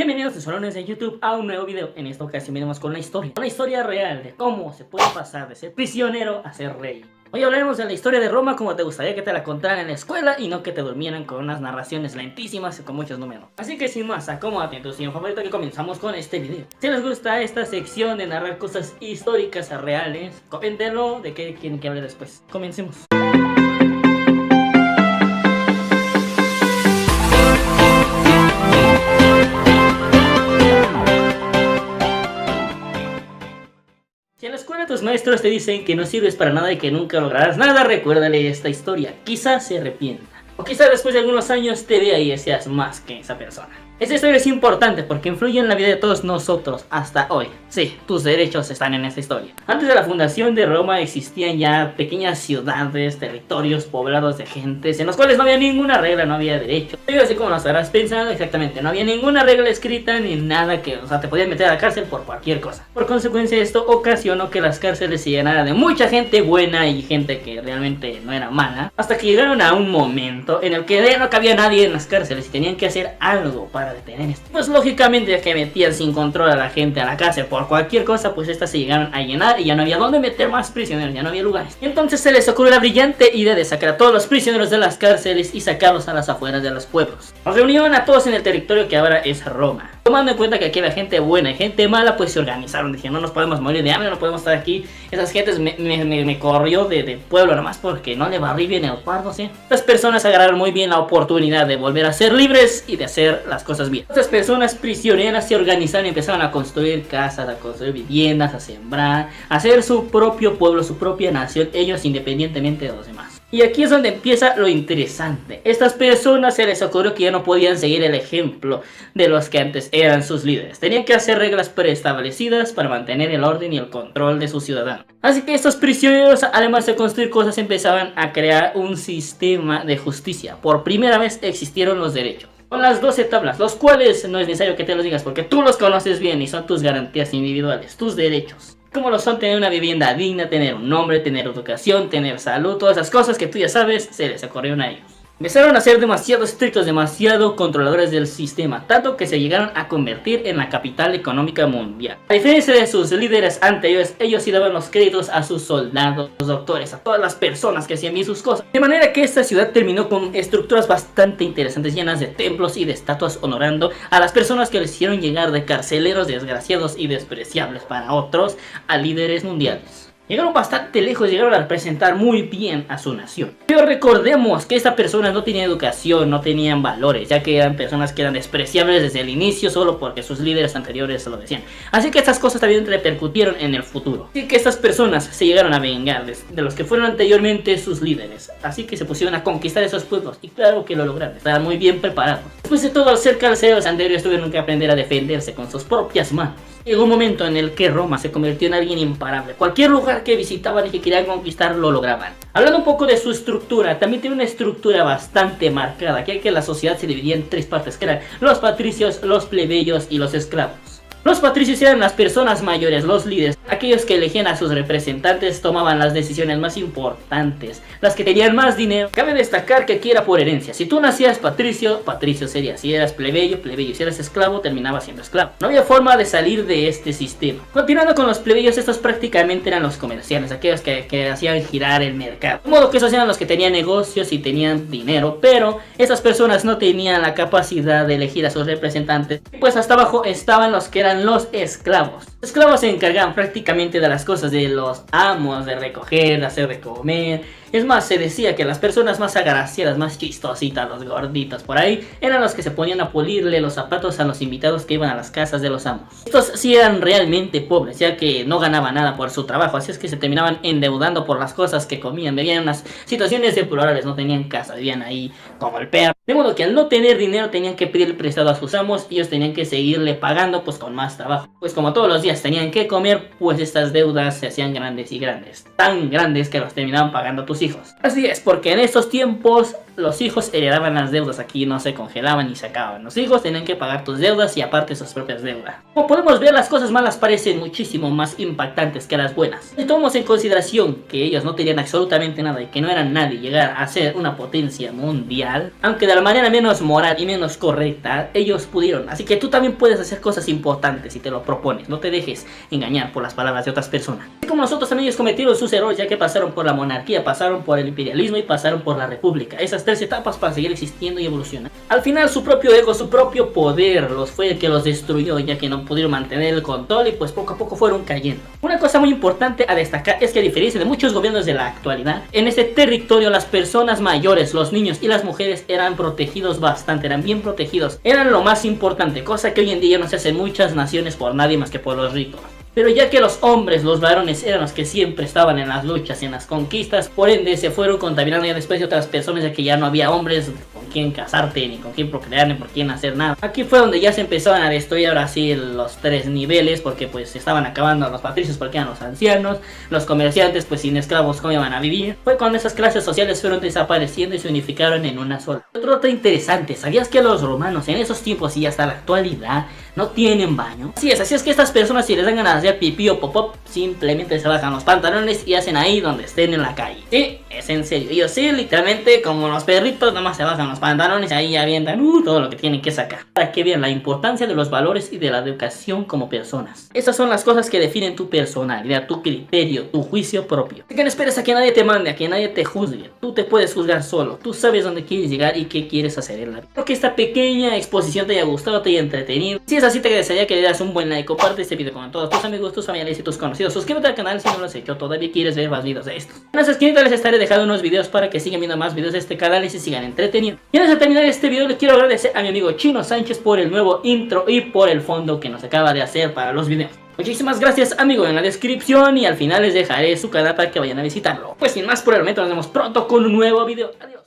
Bienvenidos tesorones de YouTube a un nuevo video. En esta ocasión venimos con una historia real de cómo se puede pasar de ser prisionero a ser rey. Hoy hablaremos de la historia de Roma como te gustaría que te la contaran en la escuela y no que te durmieran con unas narraciones lentísimas y con muchos números. Así que sin más, acomódate en tu sillón favorito que comenzamos con este video. Si les gusta esta sección de narrar cosas históricas reales, coméntenlo de qué quieren que hable después. Comencemos. Si en la escuela tus maestros te dicen que no sirves para nada y que nunca lograrás nada, recuérdale esta historia. Quizás se arrepienta. O quizás después de algunos años te vea y seas más que esa persona. Esta historia es importante porque influye en la vida de todos nosotros hasta hoy. Sí, tus derechos están en esta historia. Antes de la fundación de Roma existían ya pequeñas ciudades, territorios poblados de gentes en los cuales no había ninguna regla, no había derecho. Así como lo estarás pensando, exactamente, no había ninguna regla escrita ni nada que, te podían meter a la cárcel por cualquier cosa. Por consecuencia esto ocasionó que las cárceles se llenaran de mucha gente buena y gente que realmente no era mala. Hasta que llegaron a un momento en el que ya no cabía nadie en las cárceles y tenían que hacer algo para detener esto. Pues lógicamente ya que metían sin control a la gente a la cárcel por cualquier cosa, pues estas se llegaron a llenar y ya no había dónde meter más prisioneros, ya no había lugares. Y entonces se les ocurrió la brillante idea de sacar a todos los prisioneros de las cárceles y sacarlos a las afueras de los pueblos. Los reunieron a todos en el territorio que ahora es Roma. Tomando en cuenta que aquí había gente buena y gente mala, pues se organizaron, dijeron no nos podemos morir de hambre, no podemos estar aquí. Esas gentes me corrió del pueblo nomás porque no le barrí bien el cuarto, ¿sí? Las personas agarraron muy bien la oportunidad de volver a ser libres y de hacer las cosas bien. Estas personas prisioneras se organizaron y empezaron a construir casas, a construir viviendas, a sembrar, a hacer su propio pueblo, su propia nación, ellos independientemente de los demás. Y aquí es donde empieza lo interesante. Estas personas se les ocurrió que ya no podían seguir el ejemplo de los que antes eran sus líderes. Tenían que hacer reglas preestablecidas para mantener el orden y el control de sus ciudadanos. Así que estos prisioneros, además de construir cosas, empezaban a crear un sistema de justicia. Por primera vez existieron los derechos. Con las 12 tablas, los cuales no es necesario que te los digas porque tú los conoces bien y son tus garantías individuales, tus derechos. Como lo son tener una vivienda digna, tener un nombre, tener educación, tener salud, todas esas cosas que tú ya sabes, se les ocurrieron a ellos. Empezaron a ser demasiado estrictos, demasiado controladores del sistema, tanto que se llegaron a convertir en la capital económica mundial. A diferencia de sus líderes anteriores, ellos sí daban los créditos a sus soldados, los doctores, a todas las personas que hacían bien sus cosas. De manera que esta ciudad terminó con estructuras bastante interesantes, llenas de templos y de estatuas honorando a las personas que les hicieron llegar de carceleros desgraciados y despreciables para otros a líderes mundiales. Llegaron bastante lejos, llegaron a representar muy bien a su nación. Pero recordemos que estas personas no tenían educación, no tenían valores, ya que eran personas que eran despreciables desde el inicio solo porque sus líderes anteriores lo decían. Así que estas cosas también repercutieron en el futuro. Así que estas personas se llegaron a vengar de los que fueron anteriormente sus líderes. Así que se pusieron a conquistar esos pueblos y claro que lo lograron, estaban muy bien preparados. Después de todo, al ser calceros anteriores tuvieron que aprender a defenderse con sus propias manos. Llegó un momento en el que Roma se convirtió en alguien imparable. Cualquier lugar que visitaban y que querían conquistar lo lograban. Hablando un poco de su estructura, también tiene una estructura bastante marcada, ya que la sociedad se dividía en tres partes, que eran los patricios, los plebeyos y los esclavos. Los patricios eran las personas mayores, los líderes, aquellos que elegían a sus representantes, tomaban las decisiones más importantes, las que tenían más dinero. Cabe destacar que aquí era por herencia. Si tú nacías patricio, patricio serías. Si eras plebeyo, plebeyo. Si eras esclavo, terminabas siendo esclavo. No había forma de salir de este sistema. Continuando con los plebeyos, estos prácticamente eran los comerciantes, aquellos que hacían girar el mercado. De modo que esos eran los que tenían negocios y tenían dinero, pero esas personas no tenían la capacidad de elegir a sus representantes. Pues hasta abajo estaban los que eran los esclavos. Los esclavos se encargaban prácticamente de las cosas de los amos, de recoger, de hacer de comer. Es más, se decía que las personas más agraciadas, más chistositas, los gorditos por ahí, eran los que se ponían a pulirle los zapatos a los invitados que iban a las casas de los amos. Estos sí eran realmente pobres, ya que no ganaban nada por su trabajo, así es que se terminaban endeudando por las cosas que comían. Vivían en unas situaciones deplorables, no tenían casa, vivían ahí como el perro. De modo que al no tener dinero tenían que pedir prestado a sus amos y ellos tenían que seguirle pagando pues con más trabajo. Pues como todos los días tenían que comer, pues estas deudas se hacían grandes y grandes. Tan grandes que los terminaban pagando tus hijos. Así es, porque en estos tiempos los hijos heredaban las deudas. Aquí no se congelaban ni se acababan. Los hijos tenían que pagar tus deudas y aparte sus propias deudas. Como podemos ver, las cosas malas parecen muchísimo más impactantes que las buenas. Si tomamos en consideración que ellos no tenían absolutamente nada y que no eran nadie llegar a ser una potencia mundial, aunque de la manera menos moral y menos correcta, ellos pudieron. Así que tú también puedes hacer cosas importantes si te lo propones. No te dejes engañar por las palabras de otras personas. Así como nosotros también ellos cometieron sus errores, ya que pasaron por la monarquía, pasaron por el imperialismo y pasaron por la república. Esas tres etapas para seguir existiendo y evolucionando. Al final su propio ego, su propio poder fue el que los destruyó, ya que no pudieron mantener el control y pues poco a poco fueron cayendo. Una cosa muy importante a destacar es que a diferencia de muchos gobiernos de la actualidad, en este territorio las personas mayores, los niños y las mujeres eran protegidos bastante, eran bien protegidos. Eran lo más importante, cosa que hoy en día no se hace en muchas naciones por nadie más que por los ricos. Pero ya que los hombres, los varones eran los que siempre estaban en las luchas, en las conquistas, por ende se fueron contaminando ya después de otras personas, ya que ya no había hombres con quien casarte, ni con quien procrear, ni por quien hacer nada. Aquí fue donde ya se empezaron a destruir ahora sí los tres niveles, porque pues se estaban acabando los patricios porque eran los ancianos, los comerciantes pues sin esclavos cómo iban a vivir. Fue cuando esas clases sociales fueron desapareciendo y se unificaron en una sola. Otro dato interesante, ¿sabías que los romanos en esos tiempos y hasta la actualidad no tienen baño? Así es que estas personas si les dan ganas de hacer pipí o pop-up, simplemente se bajan los pantalones y hacen ahí donde estén en la calle. Sí, es en serio. Ellos sí, literalmente como los perritos, nomás se bajan los pantalones y ahí avientan todo lo que tienen que sacar. Para que vean la importancia de los valores y de la educación como personas. Esas son las cosas que definen tu personalidad, tu criterio, tu juicio propio. Así que no esperes a que nadie te mande, a que nadie te juzgue. Tú te puedes juzgar solo. Tú sabes dónde quieres llegar y qué quieres hacer en la vida. Espero que esta pequeña exposición te haya gustado, te haya entretenido. Si es así, te agradecería que le das un buen like, comparte este video con todos tus amigos, tus familiares y tus conocidos. Suscríbete al canal si no lo has hecho, todavía quieres ver más videos de estos. En las esquinitas les estaré dejando unos videos para que sigan viendo más videos de este canal y se sigan entreteniendo. Y antes de terminar este video, les quiero agradecer a mi amigo Chino Sánchez por el nuevo intro y por el fondo que nos acaba de hacer para los videos. Muchísimas gracias, amigo, en la descripción y al final les dejaré su canal para que vayan a visitarlo. Pues sin más por el momento, nos vemos pronto con un nuevo video. Adiós.